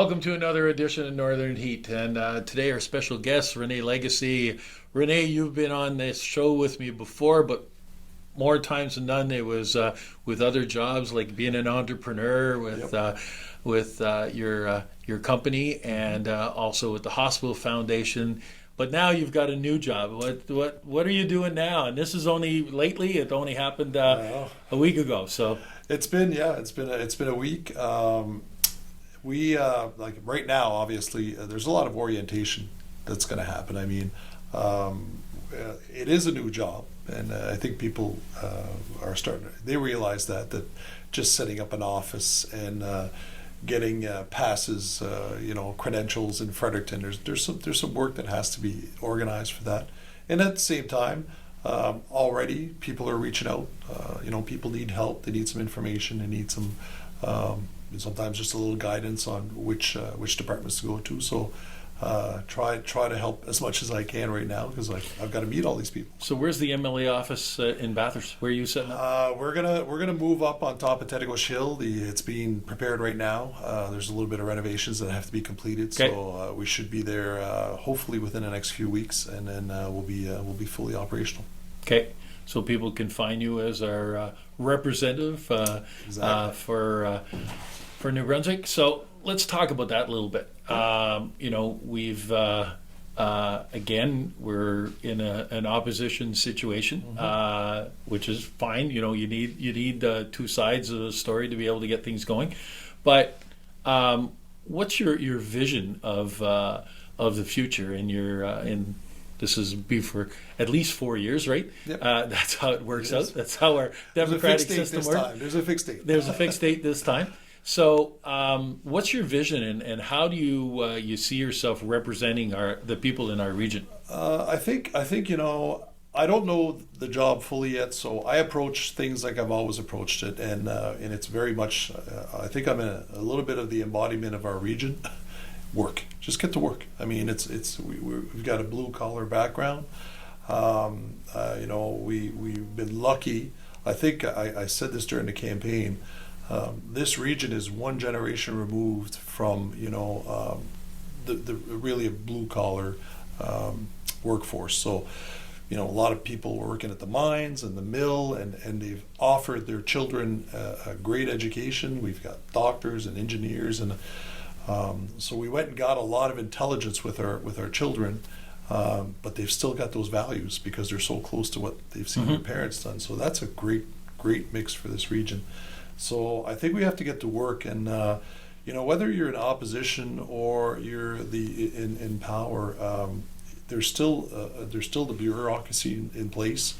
welcome to another edition of Northern Heat. And today our special guest, Rene Legacy. Rene, you've been on this show with me before, but more times than none it was with other jobs, like being an entrepreneur with your company, and also with the Hospital Foundation. But now you've got a new job. What are you doing now? And this is only lately. It only happened a week ago. So it's been a week. We like right now, obviously, there's a lot of orientation that's going to happen. I mean, it is a new job, and I think people are they realize that just setting up an office and getting passes, credentials in Fredericton, there's some work that has to be organized for that. And at the same time, already people are reaching out. People need help. They need some information. They need some. Sometimes just a little guidance on which departments to go to. So try to help as much as I can right now, because I've got to meet all these people. So where's the MLA office in Bathurst? Where are you setting up? We're gonna move up on top of Teddigosh Hill. It's being prepared right now. There's a little bit of renovations that have to be completed. Okay. So we should be there hopefully within the next few weeks, and then we'll be fully operational. Okay. So people can find you as our representative Exactly. For New Brunswick. So let's talk about that a little bit. We've again, we're in an opposition situation, which is fine. You need two sides of the story to be able to get things going. But what's your vision of the future in your this is be for at least 4 years, right? Yep. That's how it works out. That's how our democratic system works. There's a fixed date. There's a fixed date this time. So, what's your vision, and how do you see yourself representing the people in our region? I think I don't know the job fully yet, so I approach things like I've always approached it, and it's very much. I think I'm in a little bit of the embodiment of our region. Work, just get to work. I mean, we've got a blue collar background. We've been lucky. I think I said this during the campaign. This region is one generation removed from the really a blue collar workforce. So a lot of people working at the mines and the mill, and they've offered their children a great education. We've got doctors and engineers, and so we went and got a lot of intelligence with our children, but they've still got those values because they're so close to what they've seen their parents done. So that's a great mix for this region. So I think we have to get to work, and whether you're in opposition or you're in power, there's still the bureaucracy in place.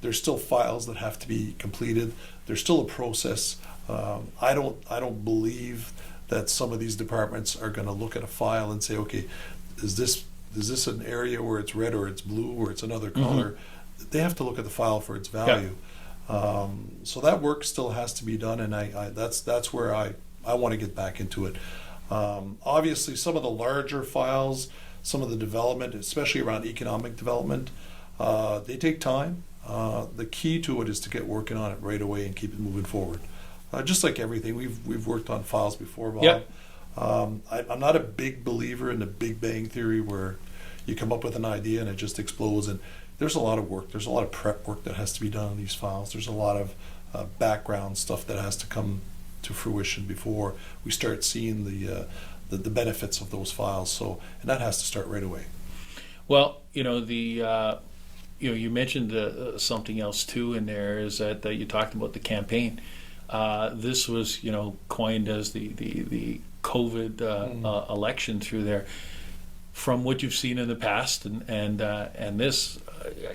There's still files that have to be completed. There's still a process. I don't believe that some of these departments are going to look at a file and say, okay, is this an area where it's red or it's blue or it's another color? They have to look at the file for its value. Yeah. So that work still has to be done, and that's where I want to get back into it. Obviously, some of the larger files, some of the development, especially around economic development, they take time. The key to it is to get working on it right away and keep it moving forward. Just like everything, we've worked on files before, Bob. Yep. I'm not a big believer in the Big Bang Theory where you come up with an idea and it just explodes. And there's a lot of work. There's a lot of prep work that has to be done on these files. There's a lot of background stuff that has to come to fruition before we start seeing the benefits of those files. So, and that has to start right away. Well, you mentioned something else too in there, is that you talked about the campaign. This was, coined as the COVID election through there. From what you've seen in the past, and this,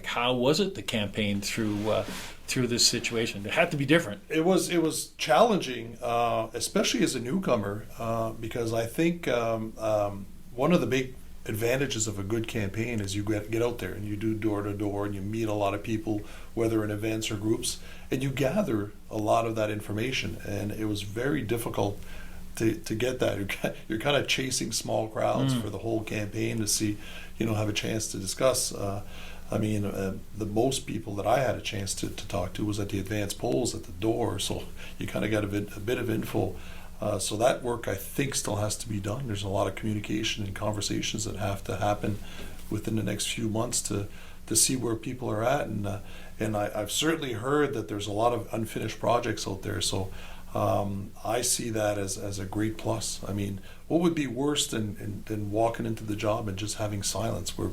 how was it, the campaign through this situation? It had to be different. It was challenging, especially as a newcomer, because I think one of the big advantages of a good campaign is you get out there and you do door to door and you meet a lot of people, whether in events or groups, and you gather a lot of that information. And it was very difficult to get that. You're kind of chasing small crowds for the whole campaign to see, have a chance to discuss. The most people that I had a chance to talk to was at the advance polls at the door, so you kind of got a bit of info. So that work, I think, still has to be done. There's a lot of communication and conversations that have to happen within the next few months to see where people are at. And I've certainly heard that there's a lot of unfinished projects out there. So I see that as a great plus. I mean, what would be worse than walking into the job and just having silence where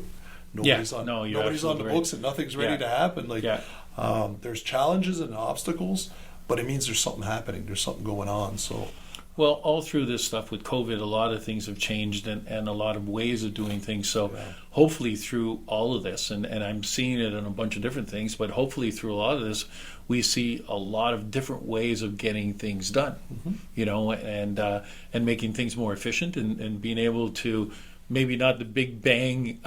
nobody's on the books and nothing's ready to happen? Like, there's challenges and obstacles, but it means there's something happening. There's something going on. So. Well, all through this stuff with COVID, a lot of things have changed and a lot of ways of doing things. So hopefully through all of this, and I'm seeing it in a bunch of different things, but hopefully through a lot of this, we see a lot of different ways of getting things done, and making things more efficient and being able to maybe not the big bang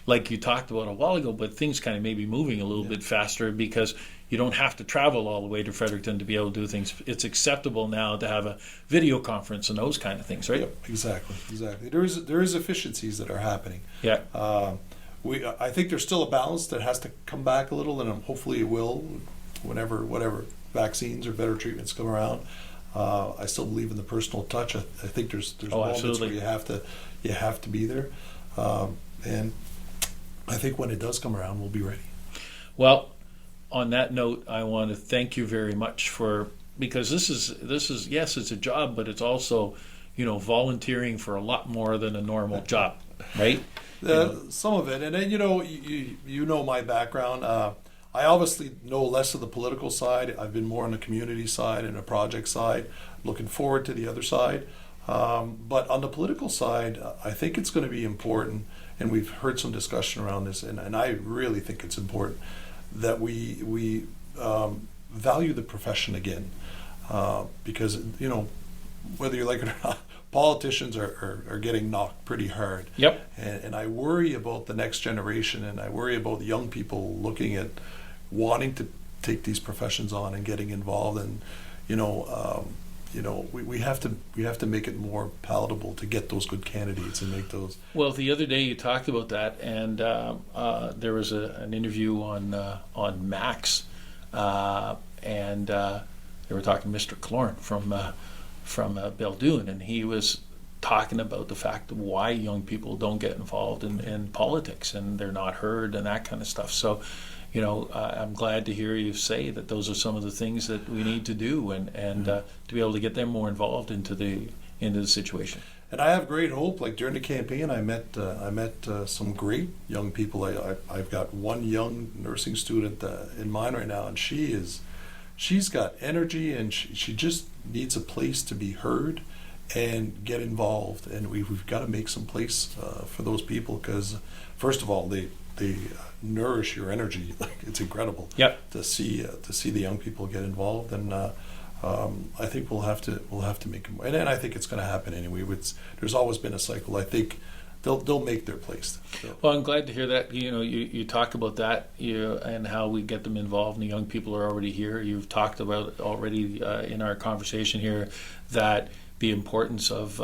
like you talked about a while ago, but things kind of maybe moving a little bit faster because you don't have to travel all the way to Fredericton to be able to do things. It's acceptable now to have a video conference and those kind of things, right? Yep, exactly. There is efficiencies that are happening. Yeah. I think there's still a balance that has to come back a little, and hopefully it will, whatever vaccines or better treatments come around. I still believe in the personal touch. I think there's moments absolutely. where you have to be there, and I think when it does come around, we'll be ready. Well, on that note, I want to thank you very much because this is yes, it's a job, but it's also, volunteering for a lot more than a normal job, right? Some of it, and then you know my background. I obviously know less of the political side. I've been more on the community side and the project side. Looking forward to the other side, but on the political side, I think it's going to be important, and we've heard some discussion around this, and I really think it's important that we value the profession again, because whether you like it or not, politicians are getting knocked pretty hard. Yep. And I worry about the next generation, and I worry about young people looking at wanting to take these professions on and getting involved, and we have to make it more palatable to get those good candidates and make those. Well, the other day you talked about that, and there was an interview on Max, and they were talking to Mr. Clorn from Beldoon, and he was talking about the fact of why young people don't get involved in politics and they're not heard and that kind of stuff. So, I'm glad to hear you say that those are some of the things that we need to do and to be able to get them more involved into the situation. And I have great hope. Like during the campaign, I met some great young people. I've got one young nursing student in mind right now, and she's got energy, and she just needs a place to be heard and get involved. And we've got to make some place for those people, because first of all, they nourish your energy. Like, it's incredible. Yep. To see the young people get involved, and I think we'll have to make it more. And I think it's going to happen anyway. There's always been a cycle. I think they'll make their place. Well, I'm glad to hear that. You talk about that, and how we get them involved, and the young people are already here. You've talked about already in our conversation here that the importance of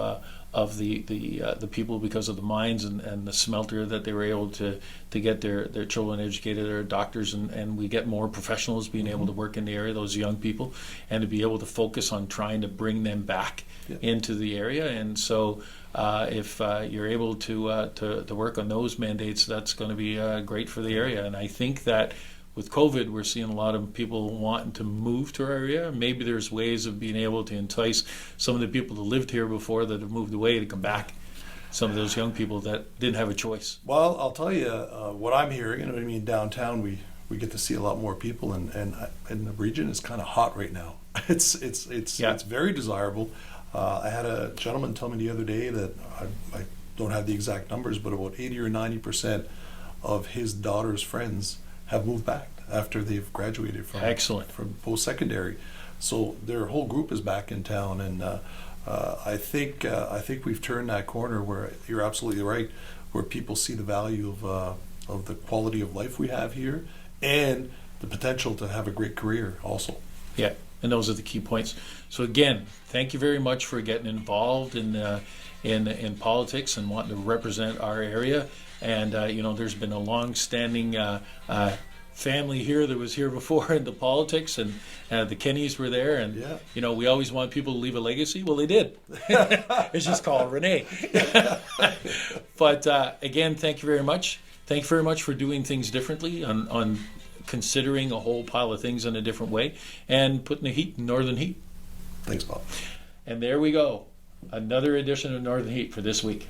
the people, because of the mines and the smelter, that they were able to get their children educated, their doctors, and we get more professionals being able to work in the area, those young people, and to be able to focus on trying to bring them back into the area. And so if you're able to work on those mandates, that's going to be great for the area. And I think that with COVID, we're seeing a lot of people wanting to move to our area. Maybe there's ways of being able to entice some of the people that lived here before that have moved away to come back. Some of those young people that didn't have a choice. Well, I'll tell you what I'm hearing. Downtown we get to see a lot more people, and the region is kind of hot right now. It's very desirable. I had a gentleman tell me the other day that I don't have the exact numbers, but about 80 or 90% of his daughter's friends have moved back after they've graduated from post-secondary. So their whole group is back in town, and I think we've turned that corner where you're absolutely right, where people see the value of the quality of life we have here and the potential to have a great career also. Yeah, and those are the key points. So again, thank you very much for getting involved in politics and wanting to represent our area. And there's been a long-standing family here that was here before into politics, and the Kennys were there, and Yeah. you know, we always want people to leave a legacy. Well, they did. It's just called Rene. But again, thank you very much. Thank you very much for doing things differently, on considering a whole pile of things in a different way, and putting the heat in Northern Heat. Thanks, Bob. And there we go. Another edition of Northern Heat for this week.